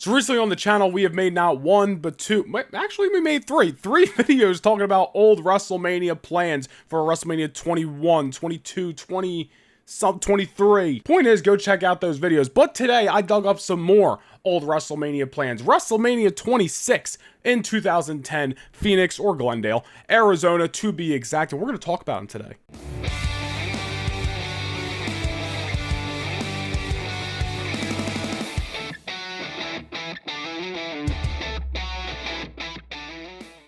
So recently on the channel, we have made not one, but two, actually we made three videos talking about old WrestleMania plans for WrestleMania 21, 22, 20, 23. Point is, go check out those videos. But today, I dug up some more old WrestleMania plans. WrestleMania 26 in 2010, Phoenix or Glendale, Arizona to be exact, and we're going to talk about them today.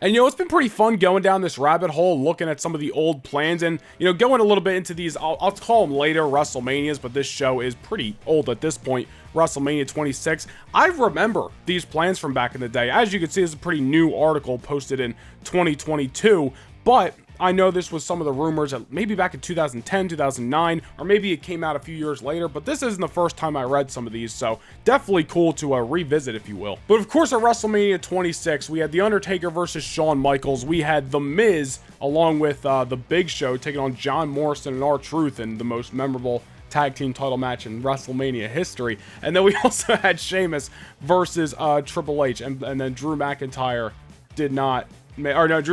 And, it's been pretty fun going down this rabbit hole, looking at some of the old plans and, going a little bit into these, I'll call them later WrestleManias, but this show is pretty old at this point, WrestleMania 26. I remember these plans from back in the day. As you can see, this is a pretty new article posted in 2022, but I know this was some of the rumors that maybe back in 2010, 2009, or maybe it came out a few years later, but this isn't the first time I read some of these, so definitely cool to revisit, if you will. But of course, at WrestleMania 26, we had The Undertaker versus Shawn Michaels. We had The Miz, along with The Big Show, taking on John Morrison and R-Truth in the most memorable tag team title match in WrestleMania history. And then we also had Sheamus versus Triple H, and then Drew McIntyre Drew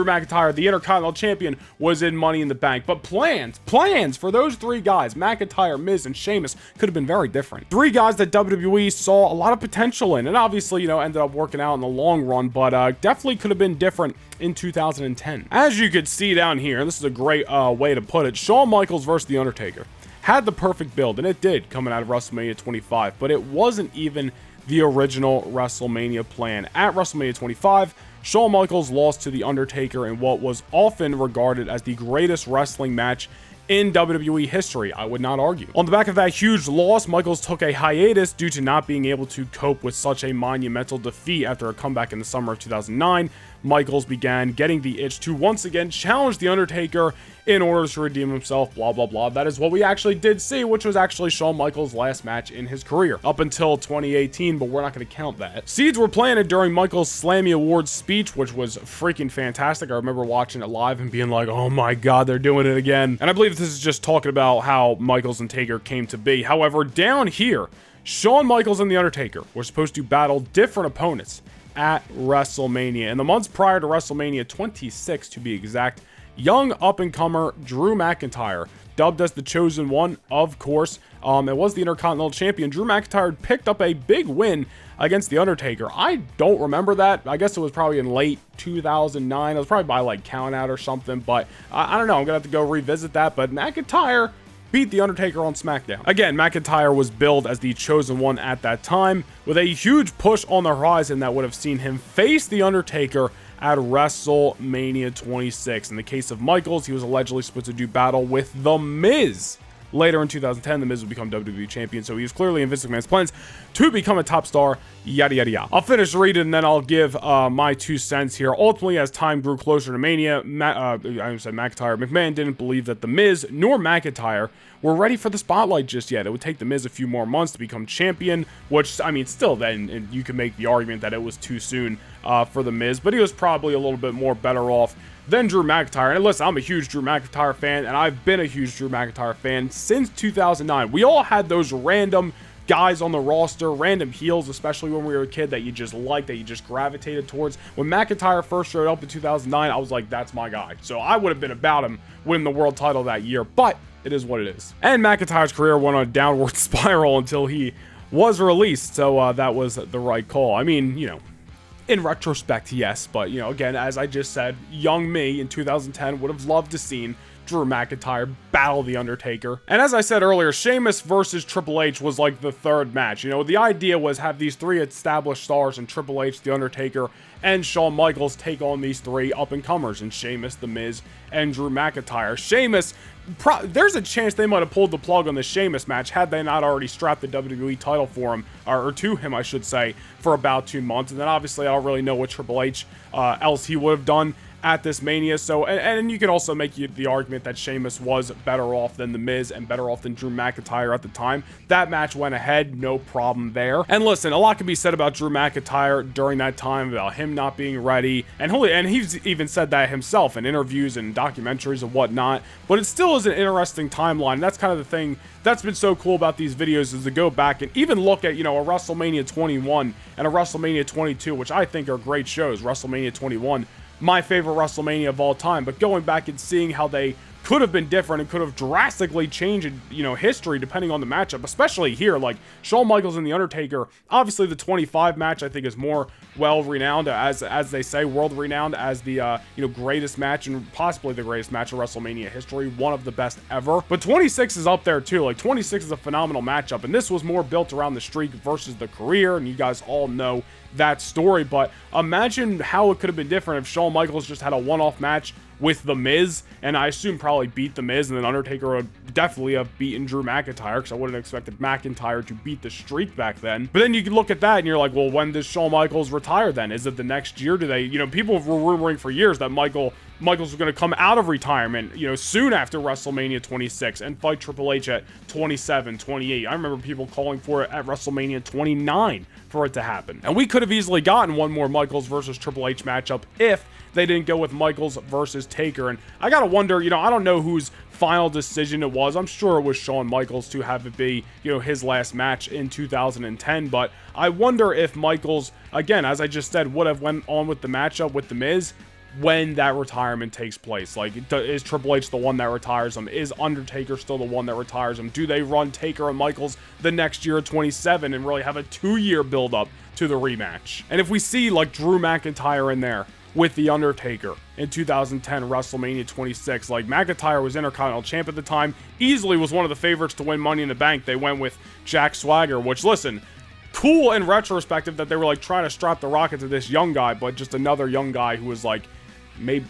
McIntyre, the Intercontinental Champion, was in Money in the Bank. But plans for those three guys, McIntyre, Miz, and Sheamus, could have been very different. Three guys that WWE saw a lot of potential in, and obviously, ended up working out in the long run, but definitely could have been different in 2010. As you could see down here, and this is a great way to put it, Shawn Michaels versus The Undertaker had the perfect build, and it did coming out of WrestleMania 25, but it wasn't even the original WrestleMania plan. At WrestleMania 25, Shawn Michaels lost to The Undertaker in what was often regarded as the greatest wrestling match in WWE history. I would not argue. On the back of that huge loss, Michaels took a hiatus due to not being able to cope with such a monumental defeat. After a comeback in the summer of 2009, Michaels began getting the itch to once again challenge The Undertaker in order to redeem himself, blah, blah, blah. That is what we actually did see, which was actually Shawn Michaels' last match in his career, up until 2018, but we're not going to count that. Seeds were planted during Michaels' Slammy Awards speech, which was freaking fantastic. I remember watching it live and being like, oh my god, they're doing it again. And I believe this is just talking about how Michaels and Taker came to be. However, down here, Shawn Michaels and The Undertaker were supposed to battle different opponents at WrestleMania. In the months prior to WrestleMania 26, to be exact, young up-and-comer Drew McIntyre, dubbed as the Chosen One, of course, it was the Intercontinental Champion. Drew McIntyre picked up a big win against The Undertaker. I don't remember that. I guess it was probably in late 2009. It was probably by like Count Out or something, but I don't know. I'm going to have to go revisit that, but McIntyre beat The Undertaker on SmackDown. Again, McIntyre was billed as the Chosen One at that time, with a huge push on the horizon that would have seen him face The Undertaker at WrestleMania 26. In the case of Michaels, he was allegedly supposed to do battle with The Miz. Later in 2010, The Miz would become WWE Champion, so he was clearly in Vince McMahon's plans to become a top star, yada, yada, yada. I'll finish reading, and then I'll give my 2 cents here. Ultimately, as time grew closer to Mania, McMahon didn't believe that The Miz nor McIntyre were ready for the spotlight just yet. It would take The Miz a few more months to become champion, which, I mean, still then, you can make the argument that it was too soon for The Miz, but he was probably a little bit more better off than Drew McIntyre. And listen, I'm a huge Drew McIntyre fan, and I've been a huge Drew McIntyre fan since 2009. We all had those random guys on the roster, random heels, especially when we were a kid, that you just liked, that you just gravitated towards. When McIntyre first showed up in 2009, I was like, that's my guy. So I would have been about him winning the world title that year, but it is what it is. And McIntyre's career went on a downward spiral until he was released, so that was the right call. I mean, in retrospect, yes, but, again, as I just said, young me in 2010 would have loved to seen Drew McIntyre battle The Undertaker. And as I said earlier, Sheamus versus Triple H was like the third match. The idea was have these three established stars in Triple H, The Undertaker, and Shawn Michaels take on these three up-and-comers in Sheamus, The Miz, and Drew McIntyre. Sheamus, there's a chance they might have pulled the plug on the Sheamus match had they not already strapped the WWE title for him, or to him, I should say, for about 2 months. And then obviously I don't really know what Triple H else he would have done at this Mania. So, and you can also make the argument that Sheamus was better off than The Miz and better off than Drew McIntyre at the time. That match went ahead, no problem there. And listen, a lot can be said about Drew McIntyre during that time, about him not being ready, and he's even said that himself in interviews and documentaries and whatnot. But it still is an interesting timeline. And that's kind of the thing that's been so cool about these videos, is to go back and even look at, you know, a WrestleMania 21 and a WrestleMania 22, which I think are great shows. WrestleMania 21, my favorite WrestleMania of all time, but going back and seeing how they could have been different and could have drastically changed, you know, history depending on the matchup, especially here, like Shawn Michaels and The Undertaker. Obviously, the 25 match, I think, is more well-renowned, as they say, world-renowned as the, you know, greatest match and possibly the greatest match in WrestleMania history, one of the best ever. But 26 is up there, too. Like, 26 is a phenomenal matchup, and this was more built around the streak versus the career, and you guys all know that story. But imagine how it could have been different if Shawn Michaels just had a one-off match with The Miz, and I assume probably beat The Miz, and then Undertaker would definitely have beaten Drew McIntyre, because I wouldn't have expected McIntyre to beat the streak back then. But then you can look at that and you're like, well, when does Shawn Michaels retire then? Is it the next year? Do they, you know, people were rumoring for years that Michaels was going to come out of retirement, you know, soon after WrestleMania 26 and fight Triple H at 27, 28. I remember people calling for it at WrestleMania 29 for it to happen. And we could have easily gotten one more Michaels versus Triple H matchup if they didn't go with Michaels versus Taker. And I gotta wonder, you know, I don't know whose final decision it was. I'm sure it was Shawn Michaels to have it be, you know, his last match in 2010. But I wonder if Michaels, again, as I just said, would have went on with the matchup with The Miz when that retirement takes place. Like, is Triple H the one that retires him? Is Undertaker still the one that retires him? Do they run Taker and Michaels the next year at 27 and really have a 2-year build-up to the rematch? And if we see, like, Drew McIntyre in there with The Undertaker in 2010 WrestleMania 26, like, McIntyre was Intercontinental Champ at the time, easily was one of the favorites to win Money in the Bank. They went with Jack Swagger, which, listen, cool in retrospective that they were, like, trying to strap the rocket to this young guy, but just another young guy who was, like,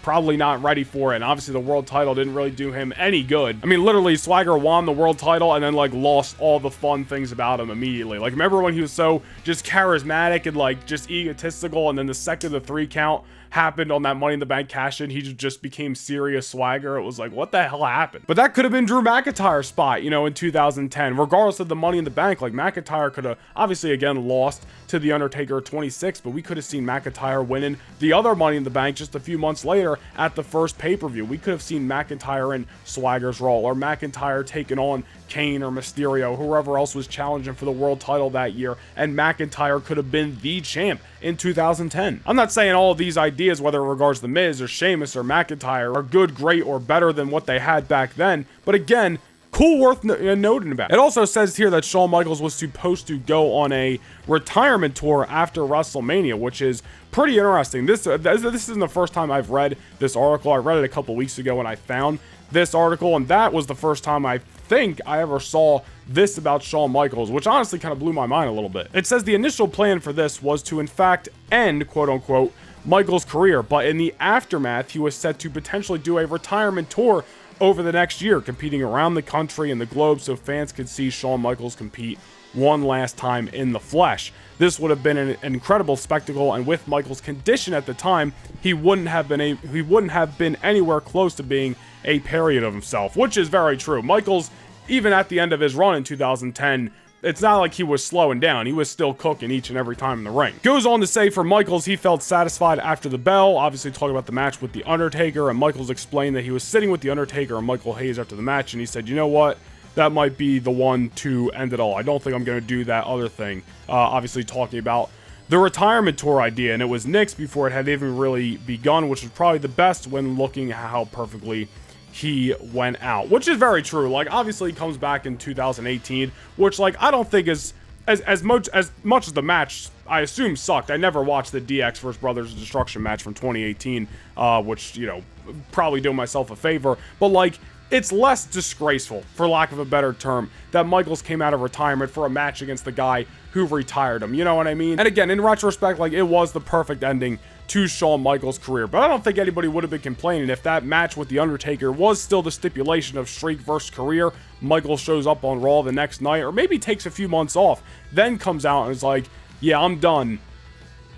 probably not ready for it. And obviously the world title didn't really do him any good. I mean, literally, Swagger won the world title and then, like, lost all the fun things about him immediately. Like, remember when he was so just charismatic and, like, just egotistical, and then the second the 3 count happened on that Money in the Bank cash-in, he just became serious Swagger. It was like, what the hell happened? But that could have been Drew McIntyre's spot, you know, in 2010. Regardless of the Money in the Bank, like, McIntyre could have obviously, again, lost to The Undertaker at 26, but we could have seen McIntyre winning the other Money in the Bank just a few months later at the first pay-per-view. We could have seen McIntyre in Swagger's role, or McIntyre taking on Kane or Mysterio, whoever else was challenging for the world title that year, and McIntyre could have been the champ in 2010. I'm not saying all of these ideas, whether it regards The Miz or Sheamus or McIntyre, are good, great, or better than what they had back then, but again, cool, worth noting about. It also says here that Shawn Michaels was supposed to go on a retirement tour after WrestleMania, which is pretty interesting. This isn't the first time I've read this article. I read it a couple weeks ago when I found this article, and that was the first time I think I ever saw this about Shawn Michaels, which honestly kind of blew my mind a little bit. It says the initial plan for this was to, in fact, end, quote-unquote, Michaels' career, but in the aftermath, he was set to potentially do a retirement tour over the next year, competing around the country and the globe so fans could see Shawn Michaels compete one last time in the flesh. This would have been an incredible spectacle, and with Michaels' condition at the time, he wouldn't have been anywhere close to being a parody of himself, which is very true. Michaels, even at the end of his run in 2010, it's not like he was slowing down. He was still cooking each and every time in the ring. Goes on to say for Michaels, he felt satisfied after the bell, obviously talking about the match with The Undertaker, and Michaels explained that he was sitting with The Undertaker and Michael Hayes after the match, and he said, you know what? That might be the one to end it all. I don't think I'm going to do that other thing. Obviously talking about the retirement tour idea, and it was Nick's before it had even really begun, which was probably the best when looking at how perfectly he went out, which is very true. Like, obviously he comes back in 2018, which, like, I don't think is as much as the match, I assume, sucked. I never watched the DX vs. Brothers of Destruction match from 2018, which, you know, probably doing myself a favor, but, like, it's less disgraceful, for lack of a better term, that Michaels came out of retirement for a match against the guy who retired him. You know what I mean? And again, in retrospect, like, it was the perfect ending to Shawn Michaels' career. But I don't think anybody would have been complaining if that match with The Undertaker was still the stipulation of streak versus career. Michaels shows up on Raw the next night, or maybe takes a few months off, then comes out and is like, yeah, I'm done.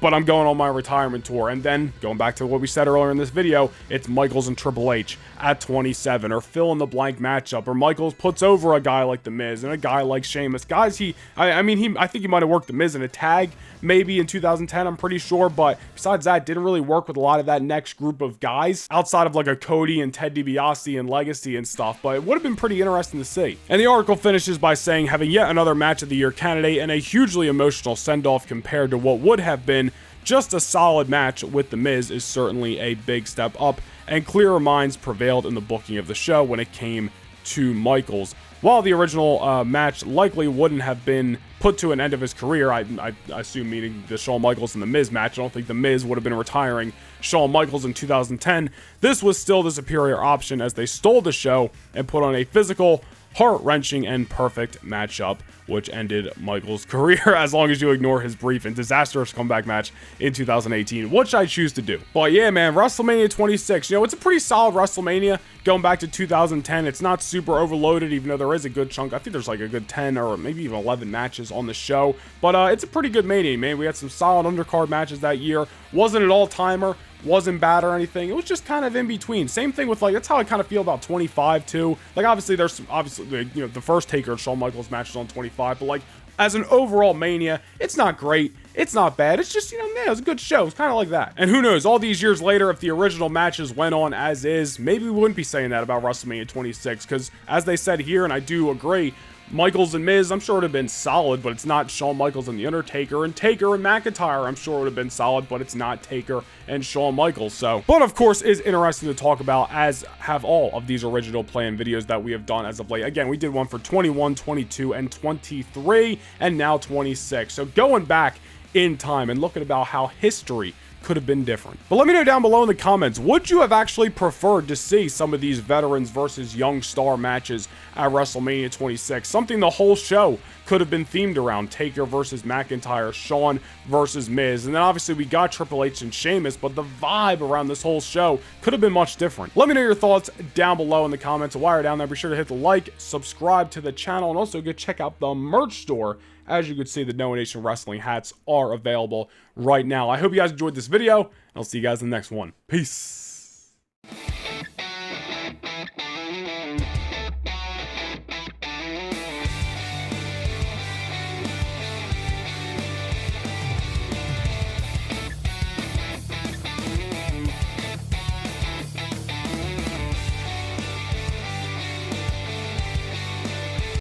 but I'm going on my retirement tour. And then, going back to what we said earlier in this video, it's Michaels and Triple H at 27, or fill in the blank matchup, or Michaels puts over a guy like The Miz and a guy like Sheamus. Guys, I think he might have worked The Miz in a tag, maybe in 2010, I'm pretty sure, but besides that, didn't really work with a lot of that next group of guys, outside of like a Cody and Ted DiBiase and Legacy and stuff, but it would have been pretty interesting to see. And the article finishes by saying, having yet another match of the year candidate and a hugely emotional send-off compared to what would have been just a solid match with The Miz is certainly a big step up, and clearer minds prevailed in the booking of the show when it came to Michaels. While the original match likely wouldn't have been put to an end of his career, I assume meaning the Shawn Michaels and The Miz match, I don't think The Miz would have been retiring Shawn Michaels in 2010, this was still the superior option as they stole the show and put on a physical, heart-wrenching, and perfect matchup, which ended Michaels' career as long as you ignore his brief and disastrous comeback match in 2018, which I choose to do. But yeah, man, WrestleMania 26, you know, it's a pretty solid WrestleMania going back to 2010. It's not super overloaded, even though there is a good chunk. I think there's like a good 10 or maybe even 11 matches on the show, but it's a pretty good Mania, man. We had some solid undercard matches that year. Wasn't an all-timer, wasn't bad or anything. It was just kind of in between. Same thing with, like, that's how I kind of feel about 25 too. Like, obviously there's you know, the first Taker and Shawn Michaels match is on 25, but like as an overall Mania, it's not great, it's not bad, it's just, you know, man, it was a good show. It's kind of like that. And who knows, all these years later, if the original matches went on as is, maybe we wouldn't be saying that about WrestleMania 26, because as they said here, and I do agree, Michaels and Miz, I'm sure it would have been solid, but it's not Shawn Michaels and The Undertaker, and Taker and McIntyre, I'm sure it would have been solid, but it's not Taker and Shawn Michaels. So, but of course, is interesting to talk about, as have all of these original plan videos that we have done as of late. Again, we did one for 21, 22, and 23, and now 26. So going back in time and looking about how history could have been different. But let me know down below in the comments, would you have actually preferred to see some of these veterans versus young star matches at WrestleMania 26? Something the whole show could have been themed around: Taker versus McIntyre, Shawn versus Miz. And then obviously we got Triple H and Sheamus, but the vibe around this whole show could have been much different. Let me know your thoughts down below in the comments. While you're down there, be sure to hit the like, subscribe to the channel, and also go check out the merch store. As you can see, the No Nation Wrestling hats are available right now. I hope you guys enjoyed this video, and I'll see you guys in the next one. Peace.